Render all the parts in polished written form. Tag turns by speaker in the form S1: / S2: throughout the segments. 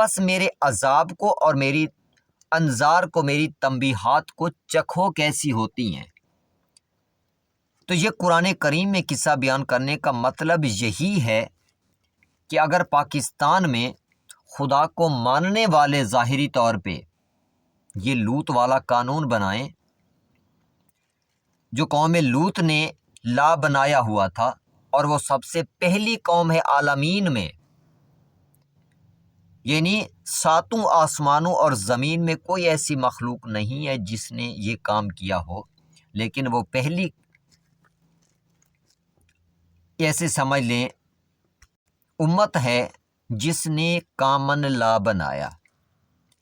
S1: پس میرے عذاب کو اور میری انذار کو، میری تنبیہات کو چکھو کیسی ہوتی ہیں۔ تو یہ قرآن کریم میں قصہ بیان کرنے کا مطلب یہی ہے کہ اگر پاکستان میں خدا کو ماننے والے ظاہری طور پہ یہ لوط والا قانون بنائیں جو قوم لوط نے لا بنایا ہوا تھا، اور وہ سب سے پہلی قوم ہے عالمین میں، یعنی ساتوں آسمانوں اور زمین میں کوئی ایسی مخلوق نہیں ہے جس نے یہ کام کیا ہو، لیکن وہ پہلی، ایسے سمجھ لیں، امت ہے جس نے کامن لا بنایا۔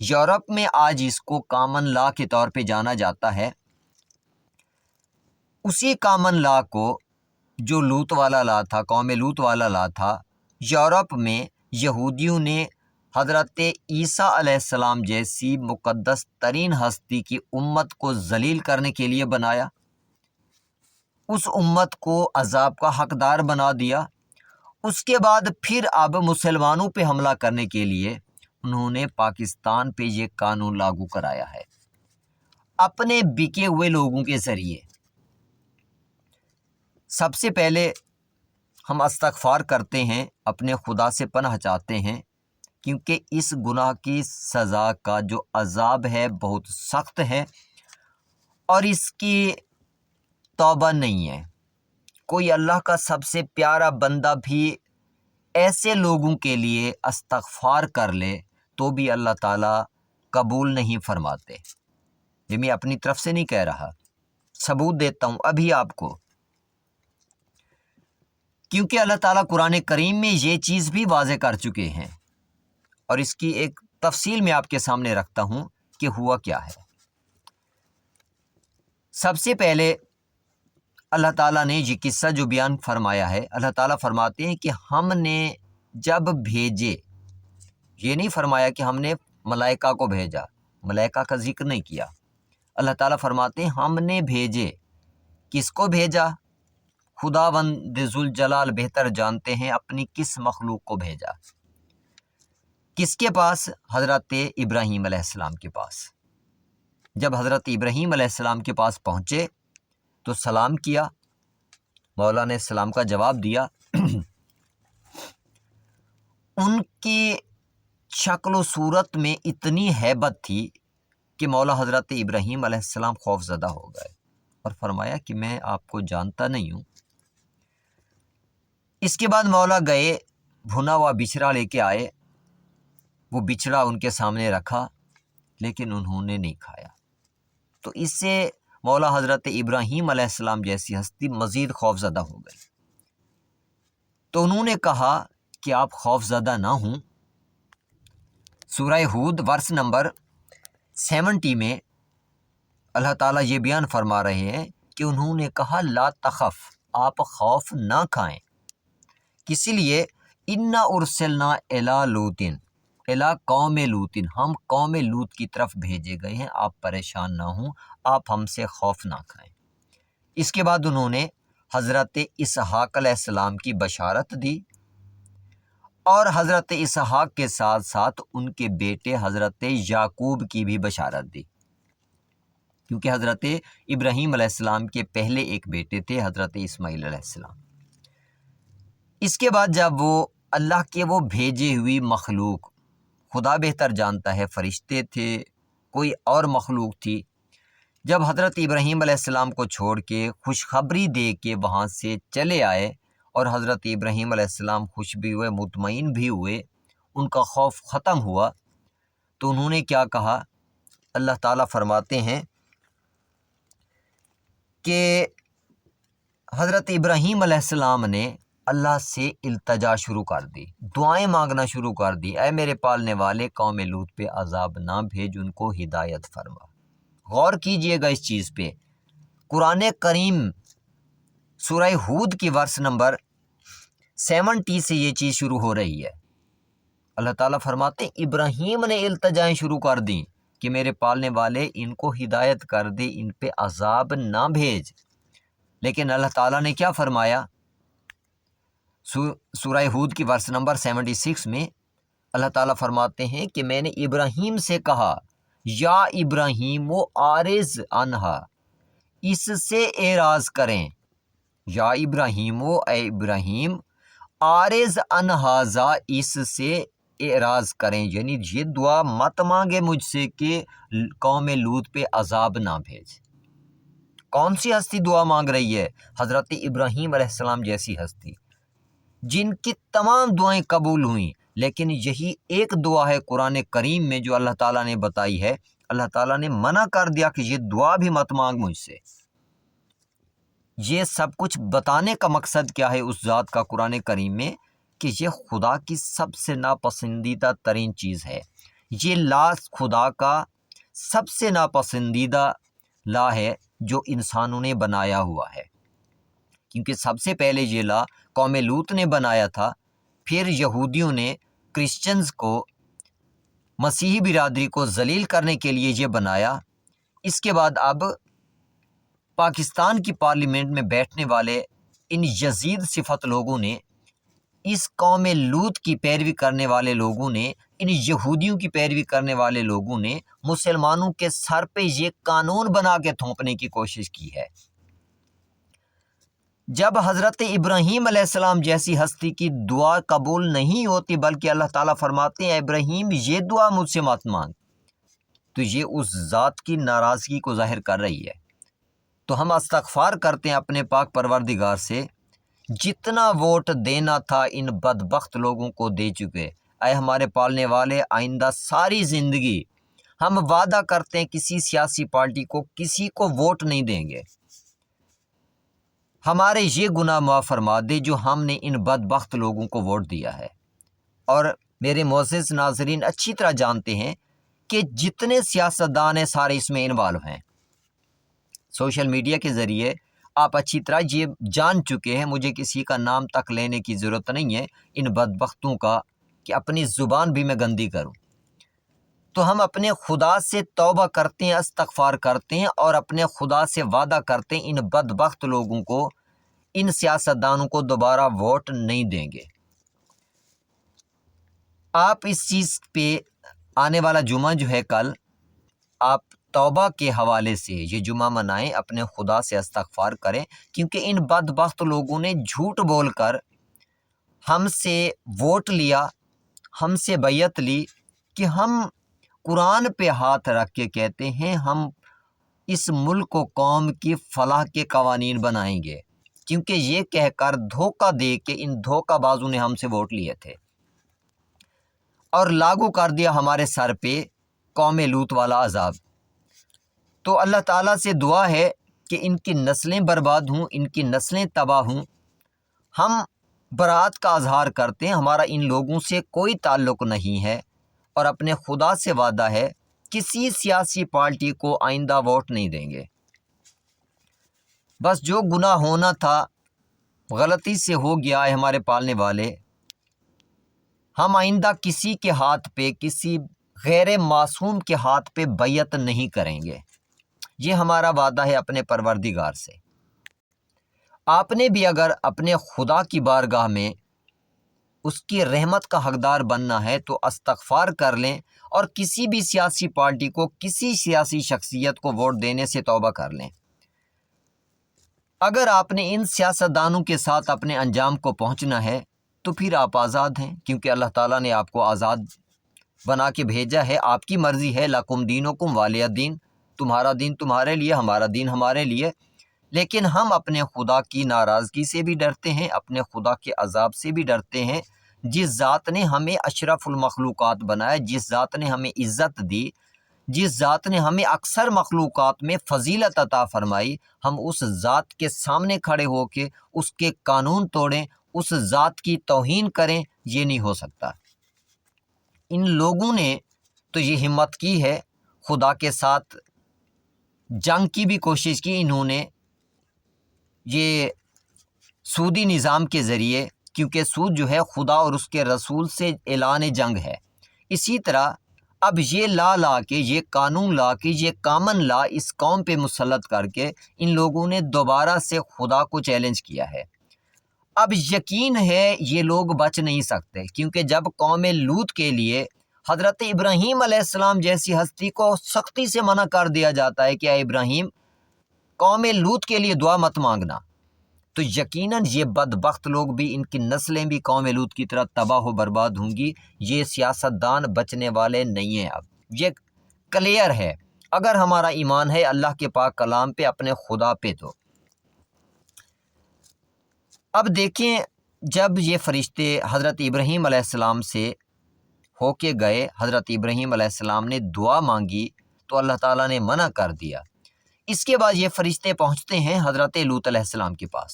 S1: یورپ میں آج اس کو کامن لا کے طور پہ جانا جاتا ہے۔ اسی کامن لا کو جو لوط والا لا تھا، قوم لوط والا لا تھا، یورپ میں یہودیوں نے حضرت عیسیٰ علیہ السلام جیسی مقدس ترین ہستی کی امت کو ذلیل کرنے کے لیے بنایا، اس امت کو عذاب کا حقدار بنا دیا۔ اس کے بعد پھر اب مسلمانوں پہ حملہ کرنے کے لیے انہوں نے پاکستان پہ یہ قانون لاگو کرایا ہے اپنے بکے ہوئے لوگوں کے ذریعے۔ سب سے پہلے ہم استغفار کرتے ہیں، اپنے خدا سے پناہ چاہتے ہیں، کیونکہ اس گناہ کی سزا کا جو عذاب ہے بہت سخت ہے، اور اس کی توبہ نہیں ہے۔ کوئی اللہ کا سب سے پیارا بندہ بھی ایسے لوگوں کے لیے استغفار کر لے تو بھی اللہ تعالیٰ قبول نہیں فرماتے۔ یہ میں اپنی طرف سے نہیں کہہ رہا، ثبوت دیتا ہوں ابھی آپ کو، کیونکہ اللہ تعالیٰ قرآن کریم میں یہ چیز بھی واضح کر چکے ہیں، اور اس کی ایک تفصیل میں آپ کے سامنے رکھتا ہوں کہ ہوا کیا ہے۔ سب سے پہلے اللہ تعالیٰ نے یہ قصہ جو بیان فرمایا ہے، اللہ تعالیٰ فرماتے ہیں کہ ہم نے جب بھیجے، یہ نہیں فرمایا کہ ہم نے ملائکہ کو بھیجا، ملائکہ کا ذکر نہیں کیا۔ اللہ تعالیٰ فرماتے ہیں ہم نے بھیجے۔ کس کو بھیجا؟ خداوند ذوالجلال بہتر جانتے ہیں اپنی کس مخلوق کو بھیجا۔ کس کے پاس؟ حضرت ابراہیم علیہ السلام کے پاس۔ جب حضرت ابراہیم علیہ السلام کے پاس پہنچے تو سلام کیا، مولا نے سلام کا جواب دیا۔ ان کی شکل و صورت میں اتنی ہیبت تھی کہ مولا حضرت ابراہیم علیہ السلام خوف زدہ ہو گئے اور فرمایا کہ میں آپ کو جانتا نہیں ہوں۔ اس کے بعد مولا گئے، بھنا ہوا بچھڑا لے کے آئے، وہ بچھڑا ان کے سامنے رکھا، لیکن انہوں نے نہیں کھایا۔ تو اس سے مولا حضرت ابراہیم علیہ السلام جیسی ہستی مزید خوف زدہ ہو گئی۔ تو انہوں نے کہا کہ آپ خوف زدہ نہ ہوں۔ سورہ ہود ورس نمبر 70 میں اللہ تعالیٰ یہ بیان فرما رہے ہیں کہ انہوں نے کہا لا تخف، آپ خوف نہ کھائیں، کسی لیے انا ارسلنا الی لوطن، الی قوم لوطن، ہم قوم لوط کی طرف بھیجے گئے ہیں، آپ پریشان نہ ہوں، آپ ہم سے خوف نہ کھائیں۔ اس کے بعد انہوں نے حضرت اسحاق علیہ السلام کی بشارت دی، اور حضرت اسحاق کے ساتھ ساتھ ان کے بیٹے حضرت یعقوب کی بھی بشارت دی، کیونکہ حضرت ابراہیم علیہ السلام کے پہلے ایک بیٹے تھے حضرت اسماعیل علیہ السلام۔ اس کے بعد جب وہ اللہ کے وہ بھیجے ہوئی مخلوق، خدا بہتر جانتا ہے فرشتے تھے کوئی اور مخلوق تھی، جب حضرت ابراہیم علیہ السلام کو چھوڑ کے خوشخبری دے کے وہاں سے چلے آئے، اور حضرت ابراہیم علیہ السلام خوش بھی ہوئے، مطمئن بھی ہوئے، ان کا خوف ختم ہوا، تو انہوں نے کیا کہا؟ اللہ تعالیٰ فرماتے ہیں کہ حضرت ابراہیم علیہ السلام نے اللہ سے التجا شروع کر دی، دعائیں مانگنا شروع کر دی، اے میرے پالنے والے قوم لوط پہ عذاب نہ بھیج، ان کو ہدایت فرما۔ غور کیجئے گا اس چیز پہ، قرآن کریم سورہ ہود کی ورس نمبر 70 سے یہ چیز شروع ہو رہی ہے۔ اللہ تعالیٰ فرماتے ہیں ابراہیم نے التجائیں شروع کر دیں کہ میرے پالنے والے ان کو ہدایت کر دے، ان پہ عذاب نہ بھیج، لیکن اللہ تعالیٰ نے کیا فرمایا؟ سورہ ہود کی ورس نمبر 76 میں اللہ تعالیٰ فرماتے ہیں کہ میں نے ابراہیم سے کہا یا ابراہیم و آرز انہا، اس سے اعراض کریں، یا ابراہیم و اے ابراہیم، آرز انہاذا، اس سے اعراض کریں، یعنی یہ دعا مت مانگے مجھ سے کہ قوم لوط پہ عذاب نہ بھیج۔ کون سی ہستی دعا مانگ رہی ہے؟ حضرت ابراہیم علیہ السلام جیسی ہستی جن کی تمام دعائیں قبول ہوئیں، لیکن یہی ایک دعا ہے قرآن کریم میں جو اللہ تعالیٰ نے بتائی ہے، اللہ تعالیٰ نے منع کر دیا کہ یہ دعا بھی مت مانگ مجھ سے۔ یہ سب کچھ بتانے کا مقصد کیا ہے اس ذات کا قرآن کریم میں؟ کہ یہ خدا کی سب سے ناپسندیدہ ترین چیز ہے۔ یہ لا خدا کا سب سے ناپسندیدہ لا ہے جو انسانوں نے بنایا ہوا ہے، کیونکہ سب سے پہلے یہ لا قوم لوط نے بنایا تھا، پھر یہودیوں نے کرسچنز کو، مسیحی برادری کو ذلیل کرنے کے لیے یہ بنایا۔ اس کے بعد اب پاکستان کی پارلیمنٹ میں بیٹھنے والے ان یزید صفت لوگوں نے، اس قوم لوط کی پیروی کرنے والے لوگوں نے، ان یہودیوں کی پیروی کرنے والے لوگوں نے مسلمانوں کے سر پہ یہ قانون بنا کے تھوپنے کی کوشش کی ہے۔ جب حضرت ابراہیم علیہ السلام جیسی ہستی کی دعا قبول نہیں ہوتی، بلکہ اللہ تعالیٰ فرماتے ہیں ابراہیم یہ دعا مجھ سے مت مانگ، تو یہ اس ذات کی ناراضگی کو ظاہر کر رہی ہے۔ تو ہم استغفار کرتے ہیں اپنے پاک پروردگار سے، جتنا ووٹ دینا تھا ان بدبخت لوگوں کو دے چکے۔ اے ہمارے پالنے والے، آئندہ ساری زندگی ہم وعدہ کرتے ہیں کسی سیاسی پارٹی کو، کسی کو ووٹ نہیں دیں گے۔ ہمارے یہ گناہ معاف فرما دے جو ہم نے ان بدبخت لوگوں کو ووٹ دیا ہے۔ اور میرے معزز ناظرین اچھی طرح جانتے ہیں کہ جتنے سیاستدان ہیں سارے اس میں انوالو ہیں۔ سوشل میڈیا کے ذریعے آپ اچھی طرح یہ جان چکے ہیں، مجھے کسی کا نام تک لینے کی ضرورت نہیں ہے ان بدبختوں کا کہ اپنی زبان بھی میں گندی کروں۔ تو ہم اپنے خدا سے توبہ کرتے ہیں، استغفار کرتے ہیں اور اپنے خدا سے وعدہ کرتے ہیں ان بدبخت لوگوں کو، ان سیاستدانوں کو دوبارہ ووٹ نہیں دیں گے۔ آپ اس چیز پہ آنے والا جمعہ جو ہے کل، آپ توبہ کے حوالے سے یہ جمعہ منائیں، اپنے خدا سے استغفار کریں، کیونکہ ان بدبخت لوگوں نے جھوٹ بول کر ہم سے ووٹ لیا، ہم سے بیعت لی کہ ہم قرآن پہ ہاتھ رکھ کے کہتے ہیں ہم اس ملک و قوم کی فلاح کے قوانین بنائیں گے، کیونکہ یہ کہہ کر دھوکہ دے کے ان دھوکہ بازوں نے ہم سے ووٹ لیے تھے اور لاگو کر دیا ہمارے سر پہ قوم لوط والا عذاب۔ تو اللہ تعالیٰ سے دعا ہے کہ ان کی نسلیں برباد ہوں، ان کی نسلیں تباہ ہوں۔ ہم برات کا اظہار کرتے ہیں، ہمارا ان لوگوں سے کوئی تعلق نہیں ہے، اور اپنے خدا سے وعدہ ہے کسی سیاسی پارٹی کو آئندہ ووٹ نہیں دیں گے۔ بس جو گناہ ہونا تھا غلطی سے ہو گیا ہے ہمارے پالنے والے، ہم آئندہ کسی کے ہاتھ پہ، کسی غیر معصوم کے ہاتھ پہ بیعت نہیں کریں گے۔ یہ ہمارا وعدہ ہے اپنے پروردگار سے۔ آپ نے بھی اگر اپنے خدا کی بارگاہ میں اس کی رحمت کا حقدار بننا ہے تو استغفار کر لیں اور کسی بھی سیاسی پارٹی کو، کسی سیاسی شخصیت کو ووٹ دینے سے توبہ کر لیں۔ اگر آپ نے ان سیاستدانوں کے ساتھ اپنے انجام کو پہنچنا ہے تو پھر آپ آزاد ہیں، کیونکہ اللہ تعالیٰ نے آپ کو آزاد بنا کے بھیجا ہے۔ آپ کی مرضی ہے، لکم دینکم والیہ دین، تمہارا دین تمہارے لیے، ہمارا دین ہمارے لیے۔ لیکن ہم اپنے خدا کی ناراضگی سے بھی ڈرتے ہیں، اپنے خدا کے عذاب سے بھی ڈرتے ہیں۔ جس ذات نے ہمیں اشرف المخلوقات بنایا، جس ذات نے ہمیں عزت دی، جس ذات نے ہمیں اکثر مخلوقات میں فضیلت عطا فرمائی، ہم اس ذات کے سامنے کھڑے ہو کے اس کے قانون توڑیں، اس ذات کی توہین کریں، یہ نہیں ہو سکتا۔ ان لوگوں نے تو یہ ہمت کی ہے، خدا کے ساتھ جنگ کی بھی کوشش کی انہوں نے، یہ سودی نظام کے ذریعے، کیونکہ سود جو ہے خدا اور اس کے رسول سے اعلان جنگ ہے۔ اسی طرح اب یہ لا کے، یہ قانون لا کے، یہ کامن لا اس قوم پہ مسلط کر کے ان لوگوں نے دوبارہ سے خدا کو چیلنج کیا ہے۔ اب یقین ہے یہ لوگ بچ نہیں سکتے، کیونکہ جب قوم لوط کے لیے حضرت ابراہیم علیہ السلام جیسی ہستی کو سختی سے منع کر دیا جاتا ہے کہ اے ابراہیم قوم لوط کے لیے دعا مت مانگنا، تو یقیناً یہ بدبخت لوگ بھی، ان کی نسلیں بھی قوم لوط کی طرح تباہ و برباد ہوں گی۔ یہ سیاستدان بچنے والے نہیں ہیں۔ اب یہ کلیئر ہے اگر ہمارا ایمان ہے اللہ کے پاک کلام پہ، اپنے خدا پہ۔ تو اب دیکھیں، جب یہ فرشتے حضرت ابراہیم علیہ السلام سے ہو کے گئے، حضرت ابراہیم علیہ السلام نے دعا مانگی تو اللہ تعالیٰ نے منع کر دیا۔ اس کے بعد یہ فرشتے پہنچتے ہیں حضرت لوط علیہ السلام کے پاس۔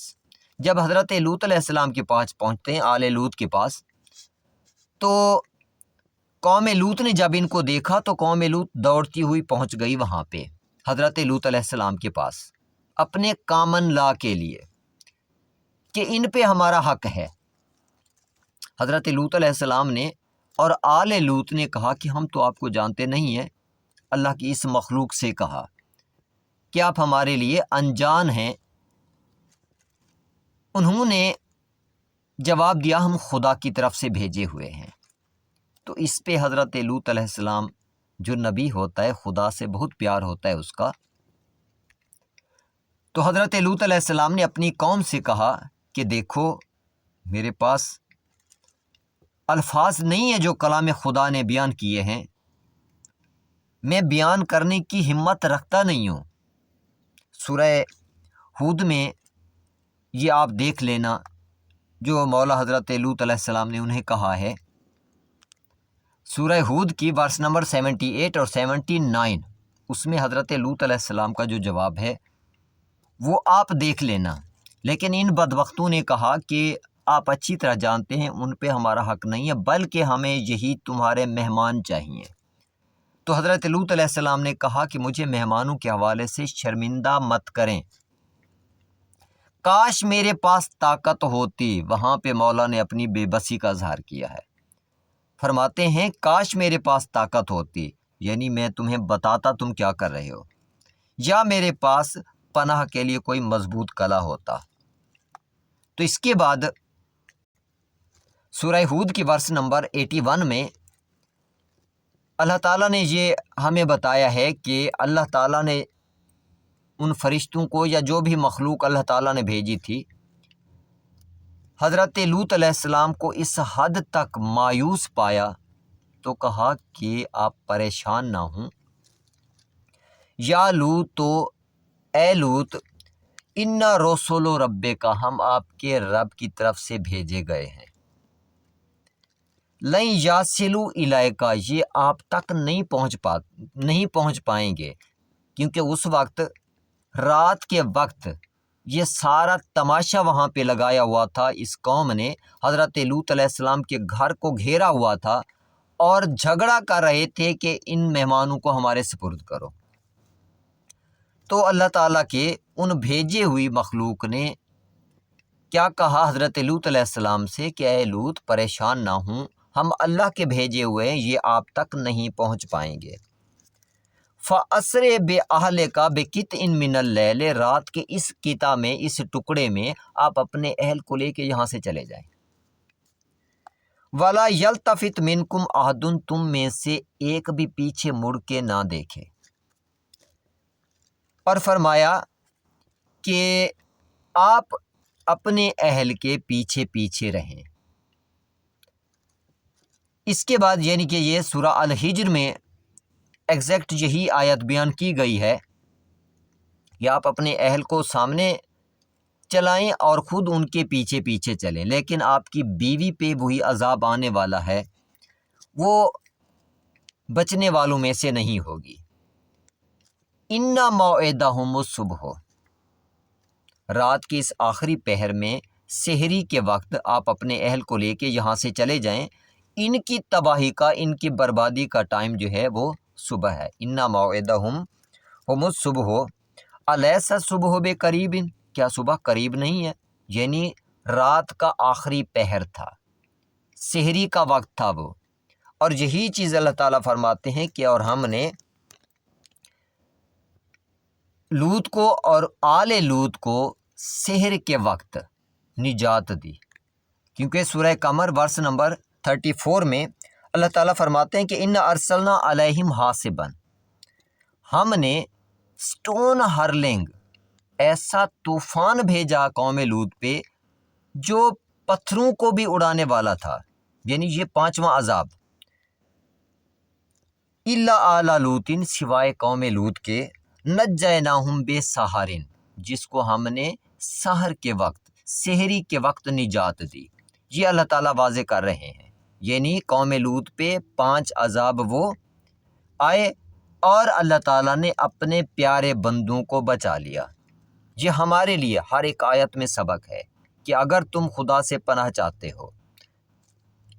S1: جب حضرت لوط علیہ السلام کے پاس پہنچتے ہیں، آل لوط کے پاس، تو قوم لوط نے جب ان کو دیکھا تو قوم لوط دوڑتی ہوئی پہنچ گئی وہاں پہ حضرت لوط علیہ السلام کے پاس اپنے کامن لا کے لیے کہ ان پہ ہمارا حق ہے۔ حضرت لوط علیہ السلام نے اور آل لوط نے کہا کہ ہم تو آپ کو جانتے نہیں ہیں، اللہ کی اس مخلوق سے کہا کہ آپ ہمارے لیے انجان ہیں۔ انہوں نے جواب دیا ہم خدا کی طرف سے بھیجے ہوئے ہیں۔ تو اس پہ حضرت لوط علیہ السلام جو نبی ہوتا ہے خدا سے بہت پیار ہوتا ہے اس کا، تو حضرت لوط علیہ السلام نے اپنی قوم سے کہا کہ دیکھو میرے پاس الفاظ نہیں ہیں جو کلام خدا نے بیان کیے ہیں، میں بیان کرنے کی ہمت رکھتا نہیں ہوں۔ سورہ ہود میں یہ آپ دیکھ لینا جو مولا حضرت لوط علیہ السلام نے انہیں کہا ہے، سورہ ہود کی ورس نمبر 78 اور 79، اس میں حضرت لوط علیہ السلام کا جو جواب ہے وہ آپ دیکھ لینا۔ لیکن ان بدبختوں نے کہا کہ آپ اچھی طرح جانتے ہیں ان پہ ہمارا حق نہیں ہے، بلکہ ہمیں یہی تمہارے مہمان چاہیے۔ تو حضرت لوط علیہ السلام نے کہا کہ مجھے مہمانوں کے حوالے سے شرمندہ مت کریں، کاش میرے پاس طاقت ہوتی۔ وہاں پہ مولا نے اپنی بے بسی کا اظہار کیا ہے، فرماتے ہیں کاش میرے پاس طاقت ہوتی، یعنی میں تمہیں بتاتا تم کیا کر رہے ہو، یا میرے پاس پناہ کے لیے کوئی مضبوط کلا ہوتا۔ تو اس کے بعد سورہ ہود کی ورس نمبر 81 میں اللہ تعالیٰ نے یہ ہمیں بتایا ہے کہ اللہ تعالیٰ نے ان فرشتوں کو یا جو بھی مخلوق اللہ تعالیٰ نے بھیجی تھی حضرت لوط علیہ السلام کو اس حد تک مایوس پایا تو کہا کہ آپ پریشان نہ ہوں، یا لوط، تو اے لوط، انا رسول رب کا، ہم آپ کے رب کی طرف سے بھیجے گئے ہیں، لن یاسلو الیکا، یہ آپ تک نہیں پہنچ پائیں گے، کیونکہ اس وقت رات کے وقت یہ سارا تماشا وہاں پہ لگایا ہوا تھا، اس قوم نے حضرت لوط علیہ السلام کے گھر کو گھیرا ہوا تھا اور جھگڑا کر رہے تھے کہ ان مہمانوں کو ہمارے سپرد کرو۔ تو اللہ تعالیٰ کے ان بھیجے ہوئی مخلوق نے کیا کہا حضرت لوط علیہ السلام سے کہ اے لوط پریشان نہ ہوں، ہم اللہ کے بھیجے ہوئے ہیں، یہ آپ تک نہیں پہنچ پائیں گے۔ فَأَسْرِ بِأَهْلِكَ بِقِطْعٍ مِّنَ اللَّيْلِ، رات کے اس قطع میں، اس ٹکڑے میں آپ اپنے اہل کو لے کے یہاں سے چلے جائیں۔ وَلَا يَلْتَفِتْ مِنْكُمْ أَحَدٌ، تم میں سے ایک بھی پیچھے مڑ کے نہ دیکھے۔ اور فرمایا کہ آپ اپنے اہل کے پیچھے پیچھے رہیں۔ اس کے بعد یعنی کہ یہ سورہ الحجر میں ایگزیکٹ یہی آیت بیان کی گئی ہے کہ آپ اپنے اہل کو سامنے چلائیں اور خود ان کے پیچھے پیچھے چلیں، لیکن آپ کی بیوی پہ وہی عذاب آنے والا ہے، وہ بچنے والوں میں سے نہیں ہوگی۔ اِنَّ مَوْعِدَهُمُ الصُّبْحُ، رات کی اس آخری پہر میں سحری کے وقت آپ اپنے اہل کو لے کے یہاں سے چلے جائیں، ان کی تباہی کا، ان کی بربادی کا ٹائم جو ہے وہ صبح ہے۔ اِنَّ مَوْعِدَهُمُ الصُّبْحُ أَلَيْسَ الصُّبْحُ بِقَرِيبٍ، کیا صبح قریب نہیں ہے؟ یعنی رات کا آخری پہر تھا، سحری کا وقت تھا وہ، اور یہی چیز اللہ تعالیٰ فرماتے ہیں کہ اور ہم نے لوط کو اور آل لوط کو سحر کے وقت نجات دی، کیونکہ سورہ قمر ورس نمبر 34 میں اللہ تعالیٰ فرماتے ہیں کہ ان ارسلنا علیہم حاصبا، ہم نے سٹون ہرلنگ ایسا طوفان بھیجا قوم لوط پہ جو پتھروں کو بھی اڑانے والا تھا، یعنی یہ 5واں عذاب۔ الا آل لوط، سوائے قوم لوط کے، نجیناہم بسحر، جس کو ہم نے سحر کے وقت، سحری کے وقت نجات دی۔ یہ اللہ تعالیٰ واضح کر رہے ہیں، یعنی قوم لوط پہ 5 عذاب وہ آئے اور اللہ تعالیٰ نے اپنے پیارے بندوں کو بچا لیا۔ یہ ہمارے لیے ہر ایک آیت میں سبق ہے کہ اگر تم خدا سے پناہ چاہتے ہو،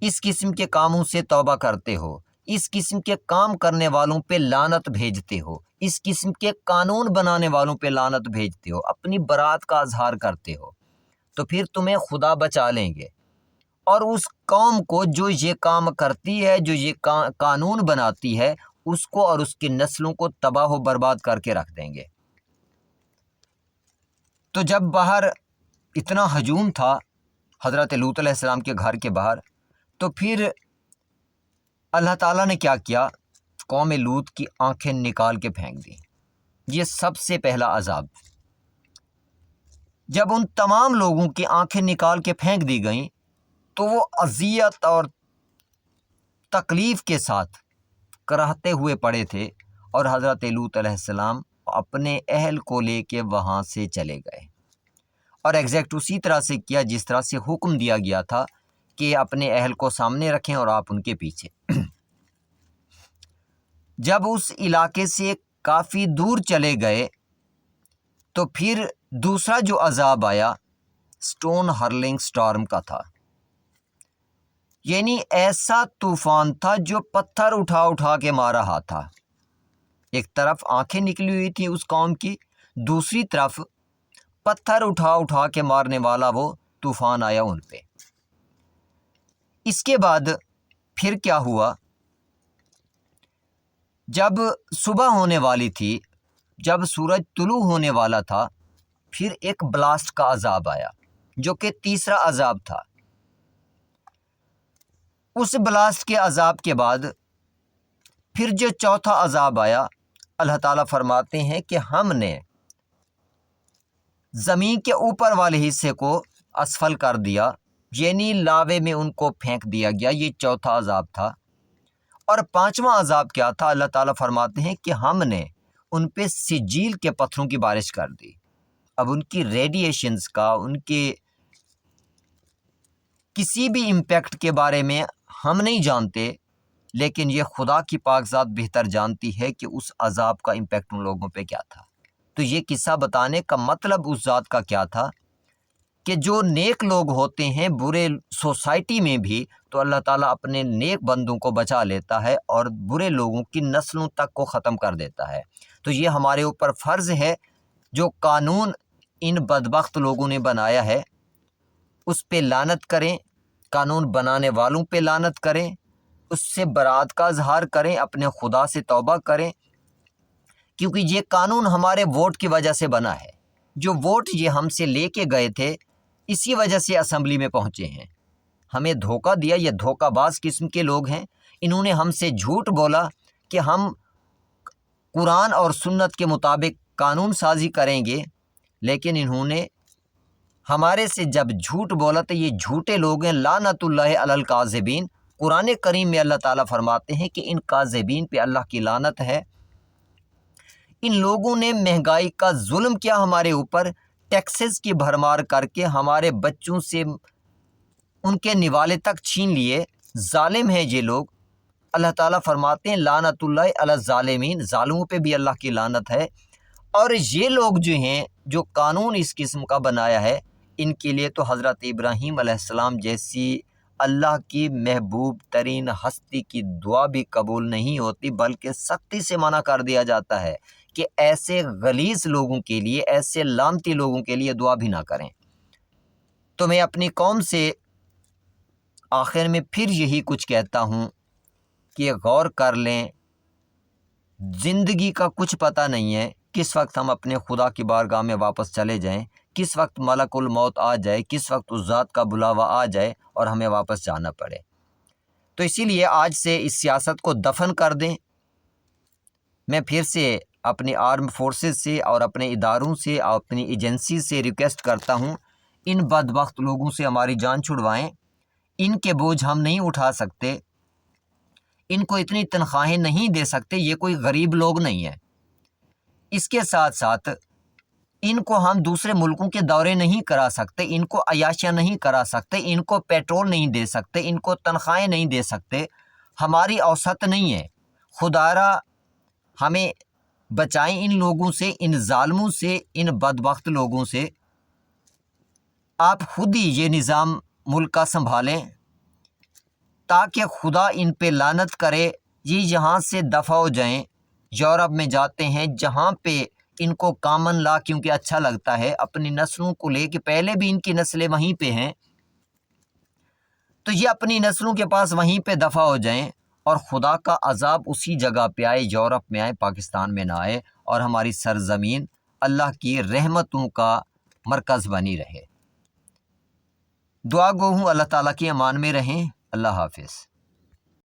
S1: اس قسم کے کاموں سے توبہ کرتے ہو، اس قسم کے کام کرنے والوں پہ لعنت بھیجتے ہو، اس قسم کے قانون بنانے والوں پہ لعنت بھیجتے ہو، اپنی برات کا اظہار کرتے ہو، تو پھر تمہیں خدا بچا لیں گے، اور اس قوم کو جو یہ کام کرتی ہے، جو یہ قانون بناتی ہے، اس کو اور اس کی نسلوں کو تباہ و برباد کر کے رکھ دیں گے۔ تو جب باہر اتنا ہجوم تھا حضرت لوط علیہ السلام کے گھر کے باہر، تو پھر اللہ تعالیٰ نے کیا کیا؟ قوم لوط کی آنکھیں نکال کے پھینک دیں۔ یہ سب سے پہلا عذاب۔ جب ان تمام لوگوں کی آنکھیں نکال کے پھینک دی گئیں تو وہ اذیت اور تکلیف کے ساتھ کراہتے ہوئے پڑے تھے، اور حضرت لوط علیہ السلام اپنے اہل کو لے کے وہاں سے چلے گئے، اور ایگزیکٹ اسی طرح سے کیا جس طرح سے حکم دیا گیا تھا کہ اپنے اہل کو سامنے رکھیں اور آپ ان کے پیچھے۔ جب اس علاقے سے کافی دور چلے گئے تو پھر دوسرا جو عذاب آیا سٹون ہرلنگ سٹارم کا تھا، یعنی ایسا طوفان تھا جو پتھر اٹھا اٹھا کے مار رہا تھا۔ ایک طرف آنکھیں نکلی ہوئی تھی اس قوم کی، دوسری طرف پتھر اٹھا اٹھا کے مارنے والا وہ طوفان آیا ان پہ۔ اس کے بعد پھر کیا ہوا؟ جب صبح ہونے والی تھی، جب سورج طلوع ہونے والا تھا، پھر ایک بلاسٹ کا عذاب آیا جو کہ تیسرا عذاب تھا۔ اس بلاسٹ کے عذاب کے بعد پھر جو چوتھا عذاب آیا، اللہ تعالیٰ فرماتے ہیں کہ ہم نے زمین کے اوپر والے حصے کو اسفل کر دیا، یعنی لاوے میں ان کو پھینک دیا گیا۔ یہ چوتھا عذاب تھا۔ اور 5واں عذاب کیا تھا؟ اللہ تعالیٰ فرماتے ہیں کہ ہم نے ان پہ سجیل کے پتھروں کی بارش کر دی۔ اب ان کی ریڈیشنز کا، ان کے کسی بھی امپیکٹ کے بارے میں ہم نہیں جانتے، لیکن یہ خدا کی پاک ذات بہتر جانتی ہے کہ اس عذاب کا امپیکٹ ان لوگوں پہ کیا تھا۔ تو یہ قصہ بتانے کا مطلب اس ذات کا کیا تھا کہ جو نیک لوگ ہوتے ہیں برے سوسائٹی میں بھی، تو اللہ تعالیٰ اپنے نیک بندوں کو بچا لیتا ہے اور برے لوگوں کی نسلوں تک کو ختم کر دیتا ہے۔ تو یہ ہمارے اوپر فرض ہے، جو قانون ان بدبخت لوگوں نے بنایا ہے اس پہ لعنت کریں، قانون بنانے والوں پہ لعنت کریں، اس سے برات کا اظہار کریں، اپنے خدا سے توبہ کریں، کیونکہ یہ قانون ہمارے ووٹ کی وجہ سے بنا ہے۔ جو ووٹ یہ ہم سے لے کے گئے تھے، اسی وجہ سے اسمبلی میں پہنچے ہیں۔ ہمیں دھوکہ دیا، یہ دھوکہ باز قسم کے لوگ ہیں۔ انہوں نے ہم سے جھوٹ بولا کہ ہم قرآن اور سنت کے مطابق قانون سازی کریں گے، لیکن انہوں نے ہمارے سے جب جھوٹ بولا تو یہ جھوٹے لوگ ہیں۔ لعنت اللہ علی الکاذبین۔ قرآن کریم میں اللہ تعالیٰ فرماتے ہیں کہ ان کاذبین پہ اللہ کی لعنت ہے۔ ان لوگوں نے مہنگائی کا ظلم کیا ہمارے اوپر، ٹیکسز کی بھرمار کر کے ہمارے بچوں سے ان کے نوالے تک چھین لیے۔ ظالم ہیں یہ لوگ۔ اللہ تعالیٰ فرماتے ہیں لعنت اللہ علی الظالمین، ظالموں پہ بھی اللہ کی لعنت ہے۔ اور یہ لوگ جو ہیں جو قانون اس قسم کا بنایا ہے، ان کے لیے تو حضرت ابراہیم علیہ السلام جیسی اللہ کی محبوب ترین ہستی کی دعا بھی قبول نہیں ہوتی، بلکہ سختی سے منع کر دیا جاتا ہے کہ ایسے غلیظ لوگوں کے لیے، ایسے لعنتی لوگوں کے لیے دعا بھی نہ کریں۔ تو میں اپنی قوم سے آخر میں پھر یہی کچھ کہتا ہوں کہ غور کر لیں، زندگی کا کچھ پتہ نہیں ہے کس وقت ہم اپنے خدا کی بارگاہ میں واپس چلے جائیں، کس وقت ملک الموت آ جائے، کس وقت اس ذات کا بلاوا آ جائے اور ہمیں واپس جانا پڑے۔ تو اسی لیے آج سے اس سیاست کو دفن کر دیں۔ میں پھر سے اپنی آرم فورسز سے اور اپنے اداروں سے اور اپنی ایجنسی سے ریکویسٹ کرتا ہوں، ان بدبخت لوگوں سے ہماری جان چھڑوائیں۔ ان کے بوجھ ہم نہیں اٹھا سکتے، ان کو اتنی تنخواہیں نہیں دے سکتے، یہ کوئی غریب لوگ نہیں ہیں۔ اس کے ساتھ ساتھ ان کو ہم دوسرے ملکوں کے دورے نہیں کرا سکتے، ان کو عیاشیاں نہیں کرا سکتے، ان کو پیٹرول نہیں دے سکتے، ان کو تنخواہیں نہیں دے سکتے، ہماری اوسط نہیں ہے۔ خدارا ہمیں بچائیں ان لوگوں سے، ان ظالموں سے، ان بدبخت لوگوں سے۔ آپ خود ہی یہ نظام ملک کا سنبھالیں تاکہ خدا ان پہ لعنت کرے، یہ یہاں سے دفع ہو جائیں، یورپ میں جاتے ہیں جہاں پہ ان کو کامن لا کیونکہ اچھا لگتا ہے، اپنی نسلوں کو لے کے، پہلے بھی ان کی نسلیں وہیں پہ ہیں، تو یہ اپنی نسلوں کے پاس وہیں پہ دفع ہو جائیں اور خدا کا عذاب اسی جگہ پہ آئے، یورپ میں آئے، پاکستان میں نہ آئے، اور ہماری سرزمین اللہ کی رحمتوں کا مرکز بنی رہے۔ دعا گو ہوں اللہ تعالیٰ کی امان میں رہیں۔ اللہ حافظ۔